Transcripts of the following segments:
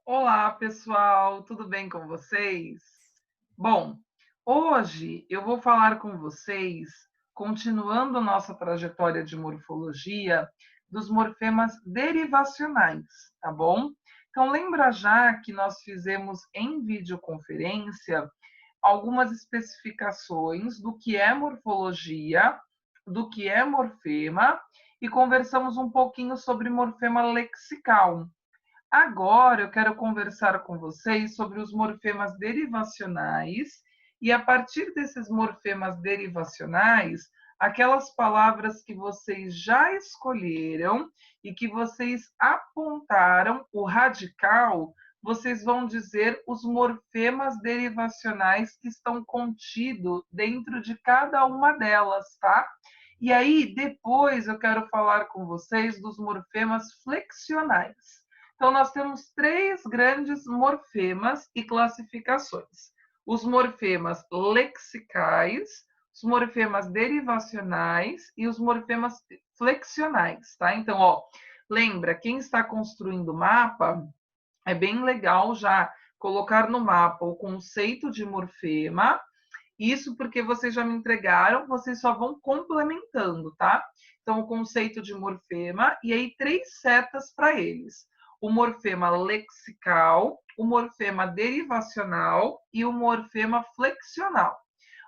Olá, pessoal, tudo bem com vocês? Bom, hoje eu vou falar com vocês, continuando nossa trajetória de morfologia, dos morfemas derivacionais, tá bom? Então, lembra já que nós fizemos em videoconferência algumas especificações do que é morfologia, do que é morfema, e conversamos um pouquinho sobre morfema lexical. Agora eu quero conversar com vocês sobre os morfemas derivacionais e, a partir desses morfemas derivacionais, aquelas palavras que vocês já escolheram e que vocês apontaram o radical, vocês vão dizer os morfemas derivacionais que estão contidos dentro de cada uma delas, tá? E aí, depois eu quero falar com vocês dos morfemas flexionais. Então, nós temos três grandes morfemas e classificações: os morfemas lexicais, os morfemas derivacionais e os morfemas flexionais, tá? Então, ó, lembra, quem está construindo o mapa, é bem legal já colocar no mapa o conceito de morfema. Isso porque vocês já me entregaram, vocês só vão complementando, tá? Então, o conceito de morfema, e aí três setas para eles: o morfema lexical, o morfema derivacional e o morfema flexional.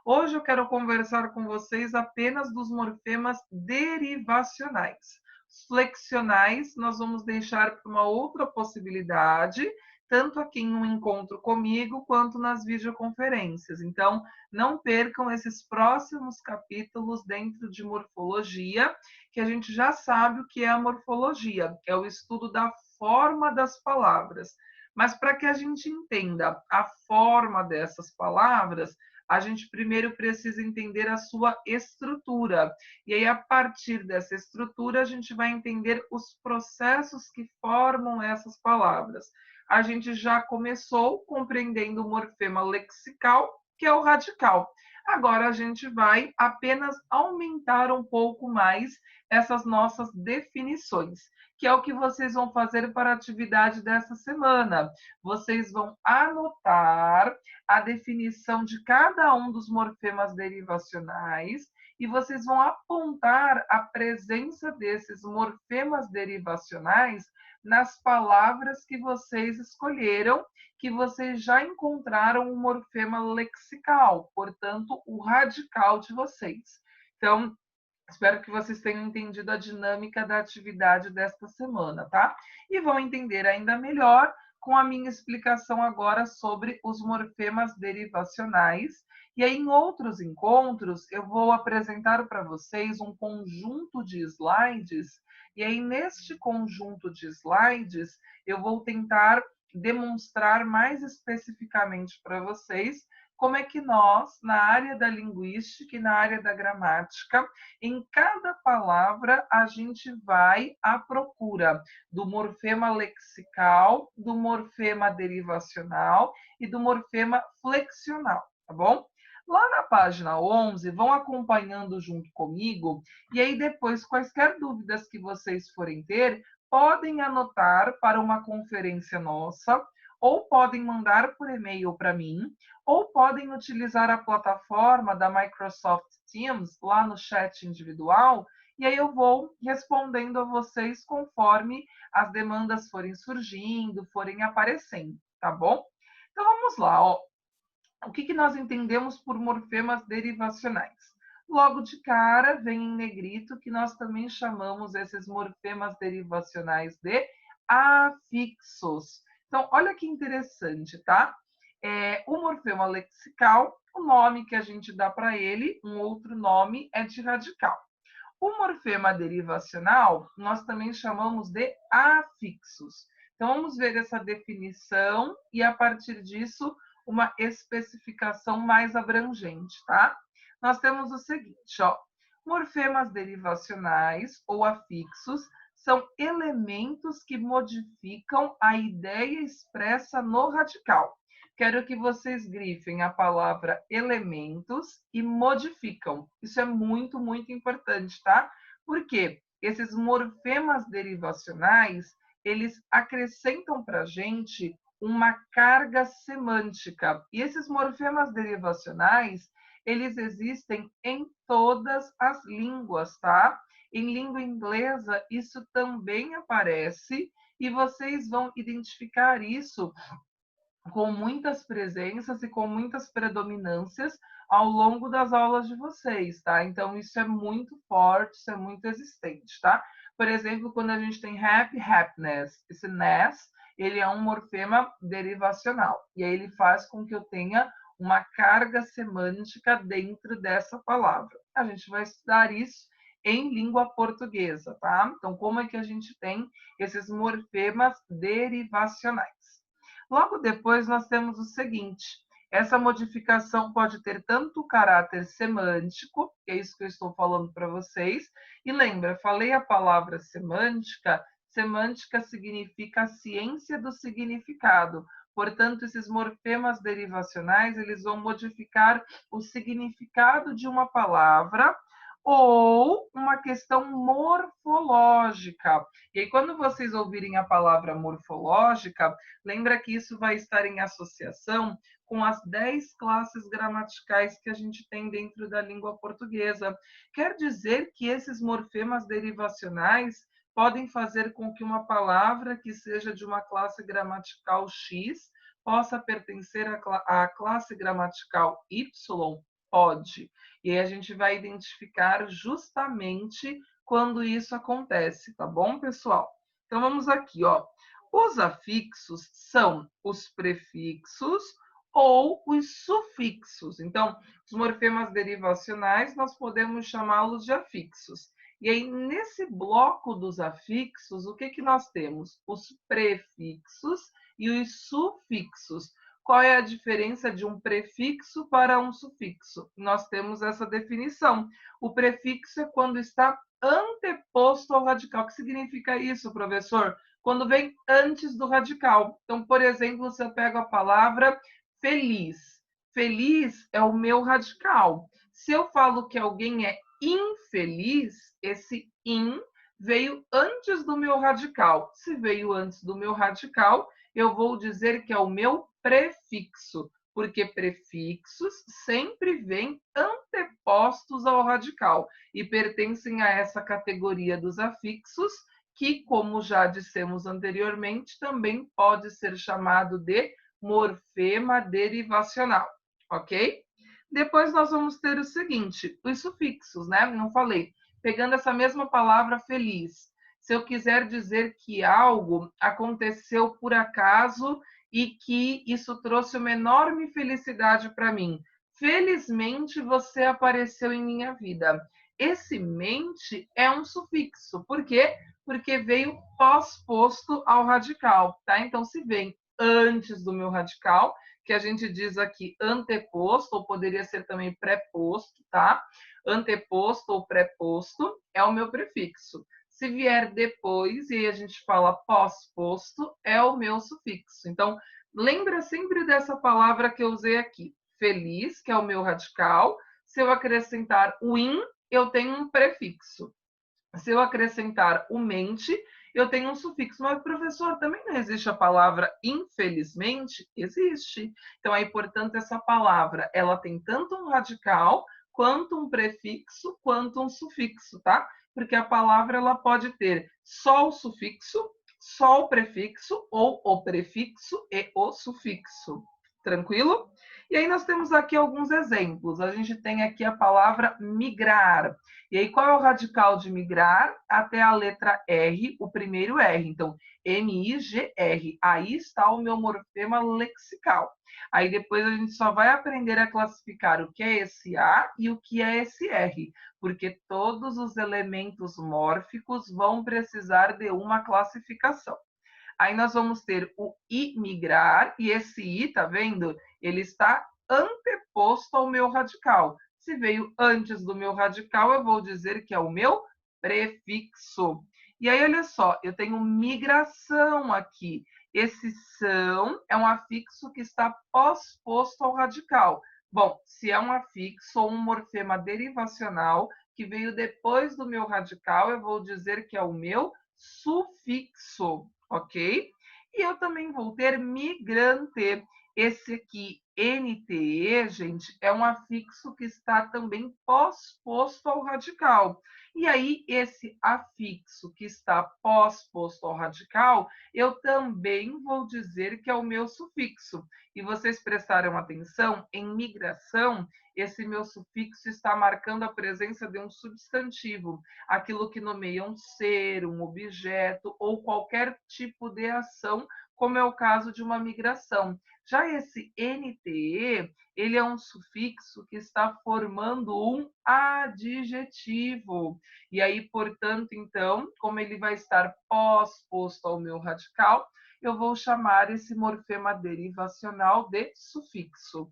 Hoje eu quero conversar com vocês apenas dos morfemas derivacionais. Os flexionais nós vamos deixar para uma outra possibilidade, tanto aqui em um encontro comigo quanto nas videoconferências. Então, não percam esses próximos capítulos dentro de morfologia, que a gente já sabe o que é a morfologia, é o estudo da forma das palavras. Mas para que a gente entenda a forma dessas palavras, a gente primeiro precisa entender a sua estrutura. E aí, a partir dessa estrutura, a gente vai entender os processos que formam essas palavras. A gente já começou compreendendo o morfema lexical, que é o radical. Agora a gente vai apenas aumentar um pouco mais essas nossas definições, que é o que vocês vão fazer para a atividade dessa semana. Vocês vão anotar a definição de cada um dos morfemas derivacionais e vocês vão apontar a presença desses morfemas derivacionais nas palavras que vocês escolheram, que vocês já encontraram o morfema lexical, portanto, o radical de vocês. Então, espero que vocês tenham entendido a dinâmica da atividade desta semana, tá? E vão entender ainda melhor com a minha explicação agora sobre os morfemas derivacionais. E aí, em outros encontros, eu vou apresentar para vocês um conjunto de slides. E aí, neste conjunto de slides, eu vou tentar demonstrar mais especificamente para vocês como é que nós, na área da linguística e na área da gramática, em cada palavra, a gente vai à procura do morfema lexical, do morfema derivacional e do morfema flexional, tá bom? Lá na página 11, vão acompanhando junto comigo, e aí depois, quaisquer dúvidas que vocês forem ter, podem anotar para uma conferência nossa, ou podem mandar por e-mail para mim, ou podem utilizar a plataforma da Microsoft Teams lá no chat individual, e aí eu vou respondendo a vocês conforme as demandas forem surgindo, forem aparecendo, tá bom? Então vamos lá, ó. O que nós entendemos por morfemas derivacionais? Logo de cara vem em negrito que nós também chamamos esses morfemas derivacionais de afixos. Então, olha que interessante, tá? O morfema lexical, o nome que a gente dá para ele, um outro nome é de radical. O morfema derivacional, nós também chamamos de afixos. Então, vamos ver essa definição e, a partir disso, uma especificação mais abrangente, tá? Nós temos o seguinte, ó. Morfemas derivacionais ou afixos são elementos que modificam a ideia expressa no radical. Quero que vocês grifem a palavra elementos e modificam. Isso é muito, muito importante, tá? Porque esses morfemas derivacionais, eles acrescentam para a gente uma carga semântica. E esses morfemas derivacionais, eles existem em todas as línguas, tá? Em língua inglesa, isso também aparece e vocês vão identificar isso com muitas presenças e com muitas predominâncias ao longo das aulas de vocês, tá? Então, isso é muito forte, isso é muito existente, tá? Por exemplo, quando a gente tem happy, happiness, esse ness, ele é um morfema derivacional, e aí ele faz com que eu tenha uma carga semântica dentro dessa palavra. A gente vai estudar isso em língua portuguesa, tá? Então, como é que a gente tem esses morfemas derivacionais? Logo depois, nós temos o seguinte: essa modificação pode ter tanto o caráter semântico, que é isso que eu estou falando para vocês, e lembra, falei a palavra semântica, semântica significa a ciência do significado. Portanto, esses morfemas derivacionais, eles vão modificar o significado de uma palavra ou uma questão morfológica. E aí, quando vocês ouvirem a palavra morfológica, lembra que isso vai estar em associação com as 10 classes gramaticais que a gente tem dentro da língua portuguesa. Quer dizer que esses morfemas derivacionais podem fazer com que uma palavra que seja de uma classe gramatical X possa pertencer à classe gramatical Y? Pode. E aí a gente vai identificar justamente quando isso acontece, tá bom, pessoal? Então vamos aqui, ó. Os afixos são os prefixos ou os sufixos. Então, os morfemas derivacionais nós podemos chamá-los de afixos. E aí, nesse bloco dos afixos, o que, que nós temos? Os prefixos e os sufixos. Qual é a diferença de um prefixo para um sufixo? Nós temos essa definição. O prefixo é quando está anteposto ao radical. O que significa isso, professor? Quando vem antes do radical. Então, por exemplo, se eu pego a palavra feliz. Feliz é o meu radical. Se eu falo que alguém é infeliz, esse in veio antes do meu radical. Se veio antes do meu radical, eu vou dizer que é o meu prefixo, porque prefixos sempre vêm antepostos ao radical e pertencem a essa categoria dos afixos, que, como já dissemos anteriormente, também pode ser chamado de morfema derivacional, ok? Depois nós vamos ter o seguinte, os sufixos, né? Não falei. Pegando essa mesma palavra feliz, se eu quiser dizer que algo aconteceu por acaso e que isso trouxe uma enorme felicidade para mim. Felizmente você apareceu em minha vida. Esse mente é um sufixo. Por quê? Porque veio pós-posto ao radical, tá? Então, se vem antes do meu radical, que a gente diz aqui anteposto, ou poderia ser também pré-posto, tá? Anteposto ou pré-posto é o meu prefixo. Se vier depois e a gente fala pós-posto, é o meu sufixo. Então, lembra sempre dessa palavra que eu usei aqui. Feliz, que é o meu radical. Se eu acrescentar o in, eu tenho um prefixo. Se eu acrescentar o mente, eu tenho um sufixo. Mas, professor, também não existe a palavra infelizmente? Existe. Então, aí, portanto, essa palavra, ela tem tanto um radical, quanto um prefixo, quanto um sufixo, tá? Porque a palavra, ela pode ter só o sufixo, só o prefixo, ou o prefixo e o sufixo. Tranquilo? E aí nós temos aqui alguns exemplos. A gente tem aqui a palavra migrar. E aí, qual é o radical de migrar? Até a letra R, o primeiro R. Então, M-I-G-R. Aí está o meu morfema lexical. Aí depois a gente só vai aprender a classificar o que é esse A e o que é esse R, porque todos os elementos mórficos vão precisar de uma classificação. Aí nós vamos ter o imigrar, e esse I, tá vendo? Ele está anteposto ao meu radical. Se veio antes do meu radical, eu vou dizer que é o meu prefixo. E aí, olha só, eu tenho migração aqui. Esse são é um afixo que está pós-posto ao radical. Bom, se é um afixo ou um morfema derivacional que veio depois do meu radical, eu vou dizer que é o meu sufixo, ok? E eu também vou ter migrante. Esse aqui, NTE, gente, é um afixo que está também pós-posto ao radical. E aí, esse afixo que está pós-posto ao radical, eu também vou dizer que é o meu sufixo. E vocês prestaram atenção, em migração, esse meu sufixo está marcando a presença de um substantivo, aquilo que nomeia um ser, um objeto ou qualquer tipo de ação, como é o caso de uma migração. Já esse NTE, ele é um sufixo que está formando um adjetivo. E aí, portanto, então, como ele vai estar pós-posto ao meu radical, eu vou chamar esse morfema derivacional de sufixo.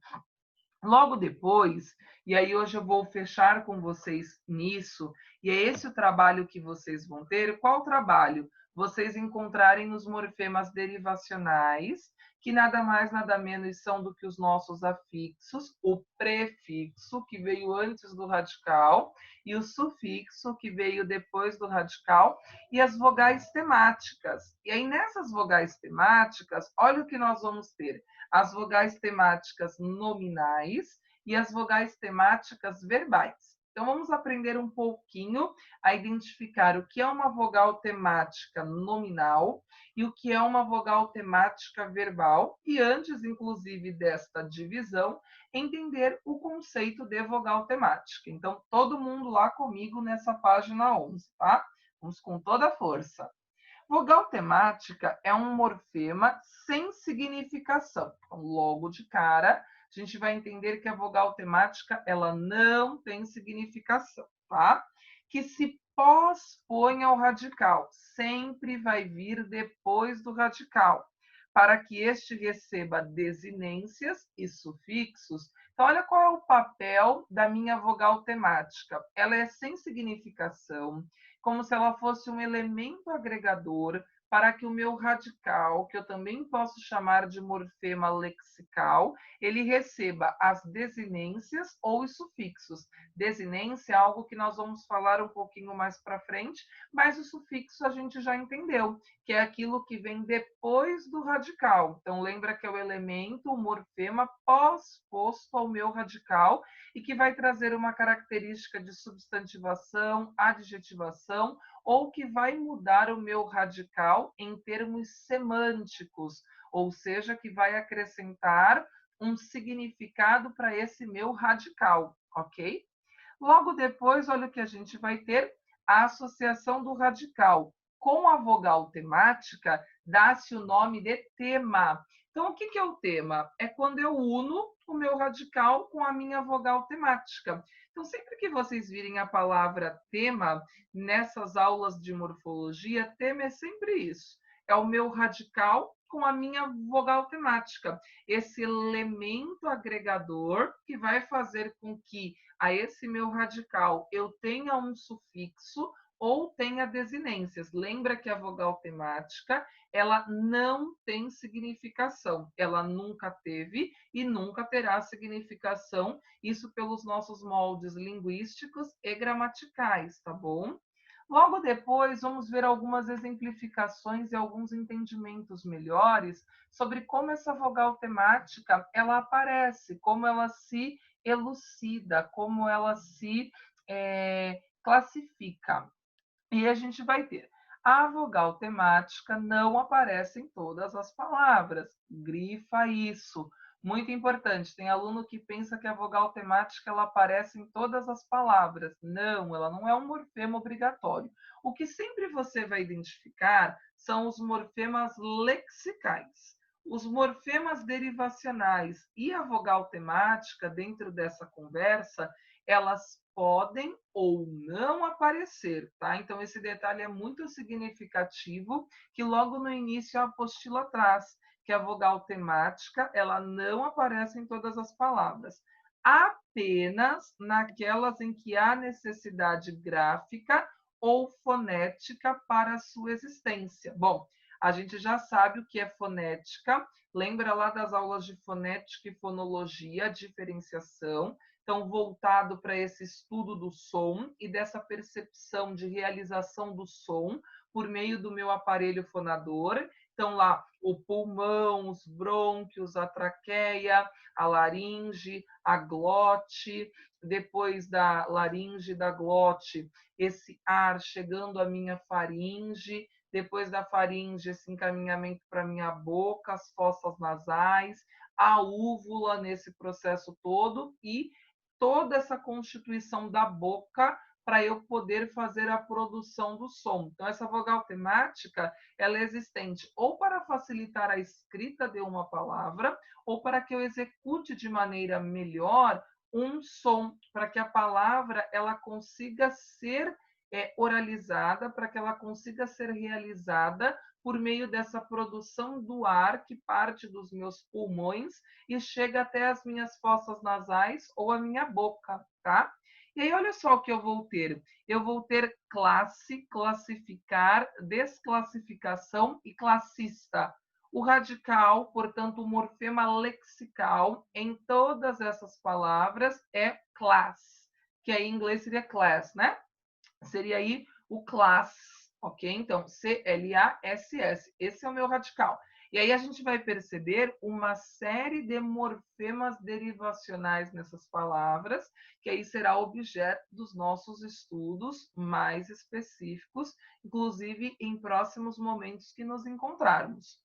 Logo depois, e aí hoje eu vou fechar com vocês nisso, e é esse o trabalho que vocês vão ter. Qual trabalho? Vocês encontrarem nos morfemas derivacionais, que nada mais, nada menos são do que os nossos afixos, o prefixo, que veio antes do radical, e o sufixo, que veio depois do radical, e as vogais temáticas. E aí, nessas vogais temáticas, olha o que nós vamos ter: as vogais temáticas nominais e as vogais temáticas verbais. Então, vamos aprender um pouquinho a identificar o que é uma vogal temática nominal e o que é uma vogal temática verbal, e antes, inclusive, desta divisão, entender o conceito de vogal temática. Então, todo mundo lá comigo nessa página 11, tá? Vamos com toda a força. Vogal temática é um morfema sem significação. Então, logo de cara, a gente vai entender que a vogal temática ela não tem significação, tá? Que se pós-põe ao radical, sempre vai vir depois do radical, para que este receba desinências e sufixos. Então, olha qual é o papel da minha vogal temática. Ela é sem significação, como se ela fosse um elemento agregador para que o meu radical, que eu também posso chamar de morfema lexical, ele receba as desinências ou os sufixos. Desinência é algo que nós vamos falar um pouquinho mais para frente, mas o sufixo a gente já entendeu, que é aquilo que vem depois do radical. Então, lembra que é o elemento, o morfema pós-posto ao meu radical e que vai trazer uma característica de substantivação, adjetivação, ou que vai mudar o meu radical em termos semânticos, ou seja, que vai acrescentar um significado para esse meu radical, ok? Logo depois, olha o que a gente vai ter: a associação do radical com a vogal temática dá-se o nome de tema. Então, o que é o tema? É quando eu uno o meu radical com a minha vogal temática. Então, sempre que vocês virem a palavra tema nessas aulas de morfologia, tema é sempre isso. É o meu radical com a minha vogal temática. Esse elemento agregador que vai fazer com que a esse meu radical eu tenha um sufixo ou tenha desinências. Lembra que a vogal temática ela não tem significação, ela nunca teve e nunca terá significação, isso pelos nossos moldes linguísticos e gramaticais, tá bom? Logo depois, vamos ver algumas exemplificações e alguns entendimentos melhores sobre como essa vogal temática ela aparece, como ela se elucida, como ela se classifica. E a gente vai ter: a vogal temática não aparece em todas as palavras. Grifa isso. Muito importante. Tem aluno que pensa que a vogal temática ela aparece em todas as palavras. Não, ela não é um morfema obrigatório. O que sempre você vai identificar são os morfemas lexicais. Os morfemas derivacionais e a vogal temática, dentro dessa conversa, elas podem ou não aparecer, tá? Então, esse detalhe é muito significativo, que logo no início a apostila traz, que a vogal temática, ela não aparece em todas as palavras, apenas naquelas em que há necessidade gráfica ou fonética para a sua existência. Bom, a gente já sabe o que é fonética, lembra lá das aulas de fonética e fonologia, diferenciação, então voltado para esse estudo do som e dessa percepção de realização do som por meio do meu aparelho fonador. Então, lá, o pulmão, os brônquios, a traqueia, a laringe, a glote, depois da laringe, da glote, esse ar chegando à minha faringe, depois da faringe, esse encaminhamento para a minha boca, as fossas nasais, a úvula nesse processo todo e toda essa constituição da boca para eu poder fazer a produção do som. Então, essa vogal temática, ela é existente ou para facilitar a escrita de uma palavra, ou para que eu execute de maneira melhor um som, para que a palavra ela consiga ser oralizada, para que ela consiga ser realizada por meio dessa produção do ar que parte dos meus pulmões e chega até as minhas fossas nasais ou a minha boca, tá? E aí, olha só o que eu vou ter. Eu vou ter classe, classificar, desclassificação e classista. O radical, portanto, o morfema lexical em todas essas palavras é class, que aí em inglês seria class, né? Seria aí o class, ok? Então, C-L-A-S-S. Esse é o meu radical. E aí a gente vai perceber uma série de morfemas derivacionais nessas palavras, que aí será objeto dos nossos estudos mais específicos, inclusive em próximos momentos que nos encontrarmos.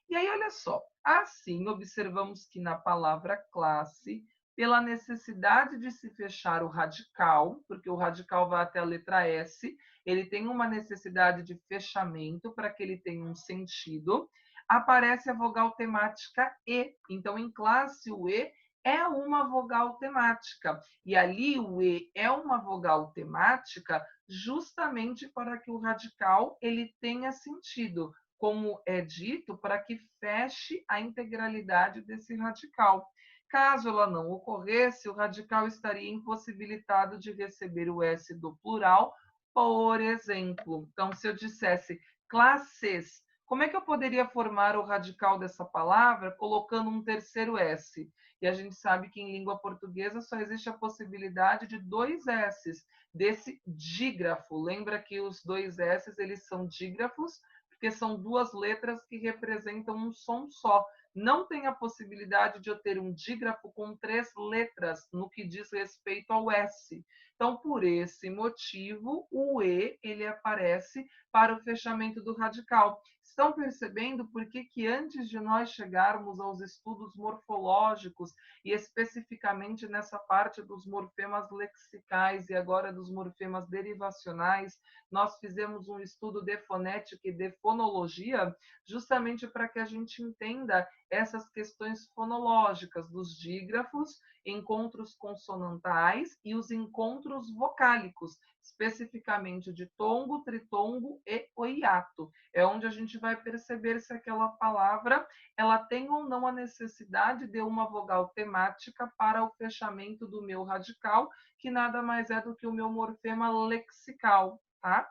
E aí, olha só, assim observamos que na palavra classe, pela necessidade de se fechar o radical, porque o radical vai até a letra S, ele tem uma necessidade de fechamento para que ele tenha um sentido, aparece a vogal temática E. Então, em classe, o E é uma vogal temática. E ali o E é uma vogal temática justamente para que o radical ele tenha sentido, como é dito, para que feche a integralidade desse radical. Caso ela não ocorresse, o radical estaria impossibilitado de receber o S do plural, por exemplo. Então, se eu dissesse classes, como é que eu poderia formar o radical dessa palavra colocando um terceiro S? E a gente sabe que em língua portuguesa só existe a possibilidade de dois S's desse dígrafo. Lembra que os dois S's eles são dígrafos porque são duas letras que representam um som só. Não tem a possibilidade de eu ter um dígrafo com três letras no que diz respeito ao S. Então, por esse motivo, o E ele aparece para o fechamento do radical. Estão percebendo por que antes de nós chegarmos aos estudos morfológicos e especificamente nessa parte dos morfemas lexicais e agora dos morfemas derivacionais, nós fizemos um estudo de fonética e de fonologia, justamente para que a gente entenda essas questões fonológicas dos dígrafos, encontros consonantais e os encontros vocálicos, especificamente de tongo, tritongo e o hiato. É onde a gente vai perceber se aquela palavra ela tem ou não a necessidade de uma vogal temática para o fechamento do meu radical, que nada mais é do que o meu morfema lexical, tá?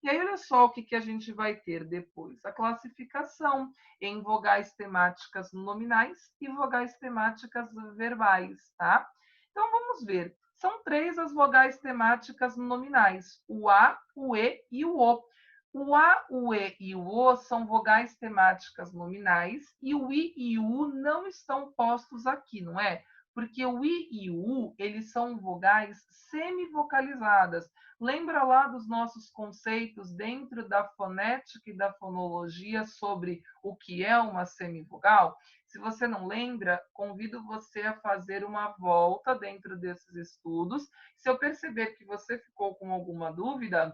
E aí, olha só o que a gente vai ter depois. A classificação em vogais temáticas nominais e vogais temáticas verbais, tá? Então, vamos ver. São três as vogais temáticas nominais: o A, o E e o O. O A, o E e o O são vogais temáticas nominais e o I e o U não estão postos aqui, não é? Porque o I e o U, eles são vogais semivocalizadas. Lembra lá dos nossos conceitos dentro da fonética e da fonologia sobre o que é uma semivogal? Se você não lembra, convido você a fazer uma volta dentro desses estudos. Se eu perceber que você ficou com alguma dúvida,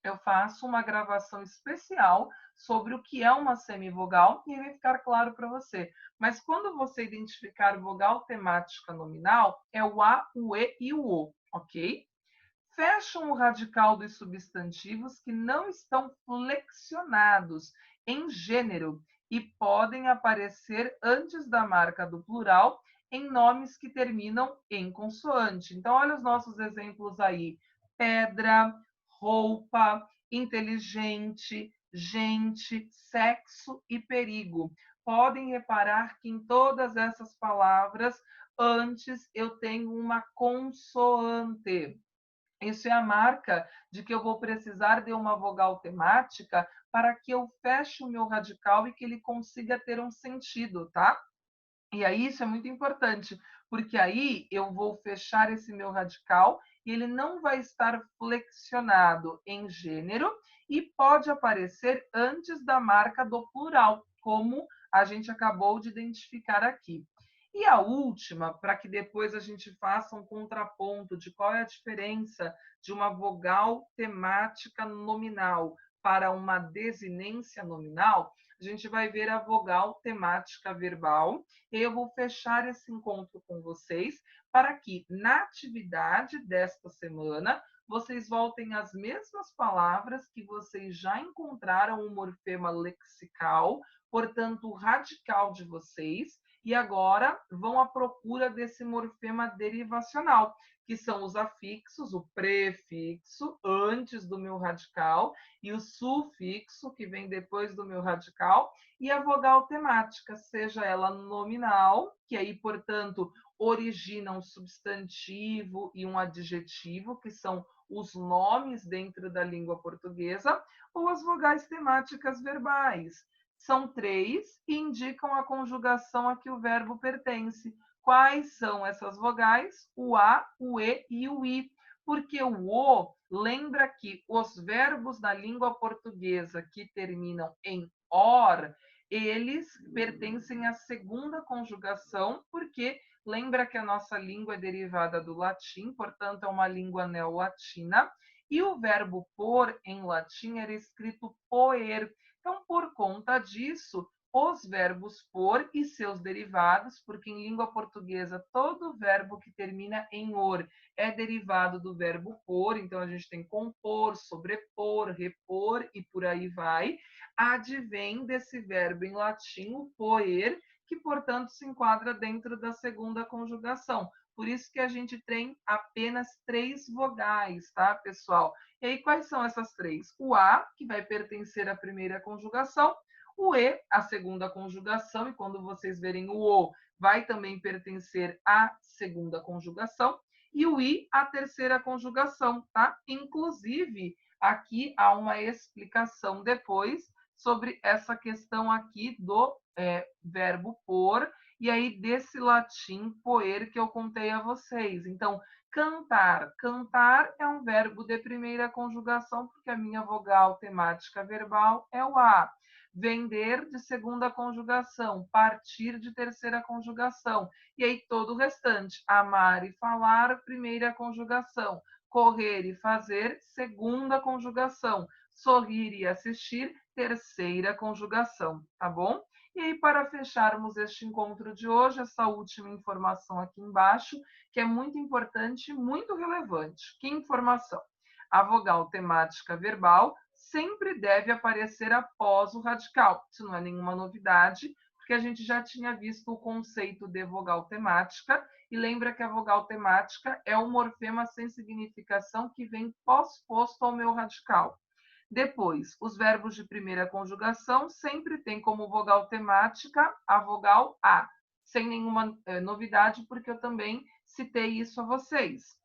eu faço uma gravação especial sobre o que é uma semivogal e vai ficar claro para você. Mas quando você identificar vogal temática nominal, é o A, o E e o O, ok? Fecham o radical dos substantivos que não estão flexionados em gênero e podem aparecer antes da marca do plural em nomes que terminam em consoante. Então, olha os nossos exemplos aí: pedra, roupa, inteligente, gente, sexo e perigo. Podem reparar que em todas essas palavras, antes eu tenho uma consoante. Isso é a marca de que eu vou precisar de uma vogal temática para que eu feche o meu radical e que ele consiga ter um sentido, tá? E aí isso é muito importante, porque aí eu vou fechar esse meu radical e ele não vai estar flexionado em gênero e pode aparecer antes da marca do plural, como a gente acabou de identificar aqui. E a última, para que depois a gente faça um contraponto de qual é a diferença de uma vogal temática nominal para uma desinência nominal, a gente vai ver a vogal temática verbal. E eu vou fechar esse encontro com vocês para que, na atividade desta semana, vocês voltem às mesmas palavras que vocês já encontraram o morfema lexical, portanto, o radical de vocês, e agora vão à procura desse morfema derivacional, que são os afixos, o prefixo antes do meu radical e o sufixo que vem depois do meu radical e a vogal temática, seja ela nominal, que aí, portanto, origina um substantivo e um adjetivo, que são os nomes dentro da língua portuguesa, ou as vogais temáticas verbais. São três e indicam a conjugação a que o verbo pertence. Quais são essas vogais? O A, o E e o I. Porque o O lembra que os verbos da língua portuguesa que terminam em or, eles pertencem à segunda conjugação, porque lembra que a nossa língua é derivada do latim, portanto, é uma língua neolatina, e o verbo por em latim era escrito poer. Então, por conta disso, os verbos por e seus derivados, porque em língua portuguesa todo verbo que termina em or é derivado do verbo por, então a gente tem compor, sobrepor, repor e por aí vai, advém desse verbo em latim, o poer, que portanto se enquadra dentro da segunda conjugação. Por isso que a gente tem apenas três vogais, tá, pessoal? E aí, quais são essas três? O A, que vai pertencer à primeira conjugação, o E, a segunda conjugação, e quando vocês verem o vai também pertencer à segunda conjugação, e o I, a terceira conjugação, tá? Inclusive, aqui há uma explicação depois sobre essa questão aqui do verbo por, e aí desse latim poer que eu contei a vocês. Então, cantar. Cantar é um verbo de primeira conjugação, porque a minha vogal temática verbal é o A. Vender de segunda conjugação, partir de terceira conjugação. E aí todo o restante, amar e falar, primeira conjugação. Correr e fazer, segunda conjugação. Sorrir e assistir, terceira conjugação, tá bom? E aí, para fecharmos este encontro de hoje, essa última informação aqui embaixo, que é muito importante e muito relevante. Que informação? A vogal temática verbal sempre deve aparecer após o radical. Isso não é nenhuma novidade, porque a gente já tinha visto o conceito de vogal temática, e lembra que a vogal temática é o morfema sem significação que vem pós-posto ao meu radical. Depois, os verbos de primeira conjugação sempre têm como vogal temática a vogal A, sem nenhuma novidade, porque eu também citei isso a vocês.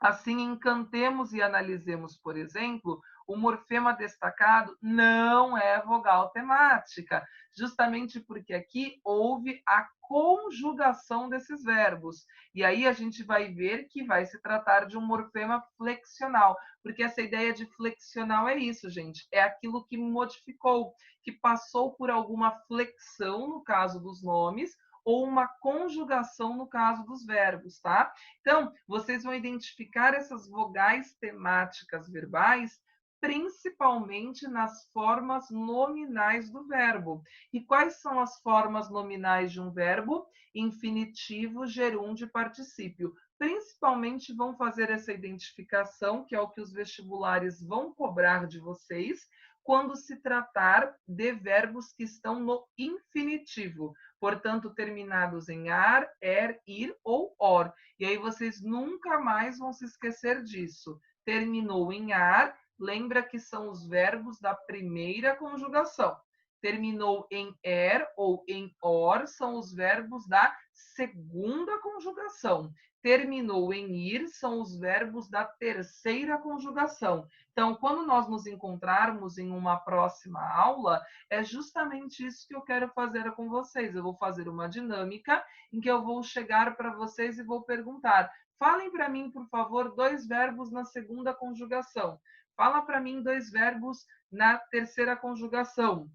Assim, encantemos e analisemos, por exemplo, o morfema destacado não é vogal temática, justamente porque aqui houve a conjugação desses verbos. E aí a gente vai ver que vai se tratar de um morfema flexional, porque essa ideia de flexional é isso, gente, é aquilo que modificou, que passou por alguma flexão no caso dos nomes, ou uma conjugação no caso dos verbos, tá? Então, vocês vão identificar essas vogais temáticas verbais principalmente nas formas nominais do verbo. E quais são as formas nominais de um verbo? Infinitivo, gerúndio e particípio. Principalmente vão fazer essa identificação, que é o que os vestibulares vão cobrar de vocês, quando se tratar de verbos que estão no infinitivo, portanto, terminados em ar, ir ou or. E aí vocês nunca mais vão se esquecer disso. Terminou em ar, lembra que são os verbos da primeira conjugação. Terminou em er ou em or são os verbos da segunda conjugação. Terminou em ir são os verbos da terceira conjugação. Então, quando nós nos encontrarmos em uma próxima aula, é justamente isso que eu quero fazer com vocês. Eu vou fazer uma dinâmica em que eu vou chegar para vocês e vou perguntar: falem para mim, por favor, 2 verbos na segunda conjugação. Fala para mim 2 verbos na terceira conjugação.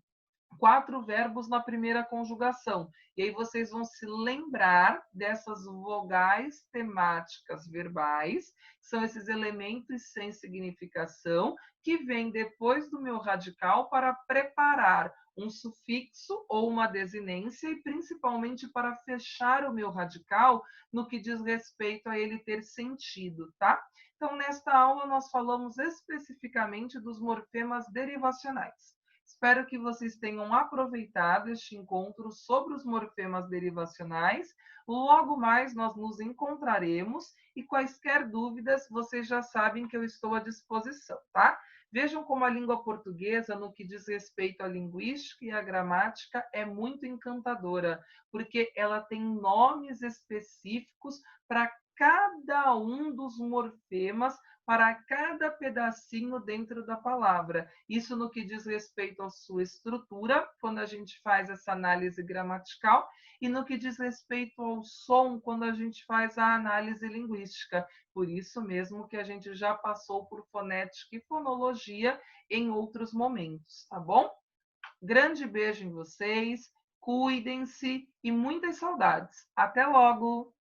4 verbos na primeira conjugação. E aí vocês vão se lembrar dessas vogais temáticas verbais, que são esses elementos sem significação, que vêm depois do meu radical para preparar um sufixo ou uma desinência e principalmente para fechar o meu radical no que diz respeito a ele ter sentido, tá? Então, nesta aula, nós falamos especificamente dos morfemas derivacionais. Espero que vocês tenham aproveitado este encontro sobre os morfemas derivacionais. Logo mais nós nos encontraremos e quaisquer dúvidas, vocês já sabem que eu estou à disposição, tá? Vejam como a língua portuguesa, no que diz respeito à linguística e à gramática, é muito encantadora, porque ela tem nomes específicos para cada um dos morfemas, para cada pedacinho dentro da palavra. Isso no que diz respeito à sua estrutura, quando a gente faz essa análise gramatical, e no que diz respeito ao som, quando a gente faz a análise linguística. Por isso mesmo que a gente já passou por fonética e fonologia em outros momentos, tá bom? Grande beijo em vocês, cuidem-se e muitas saudades. Até logo!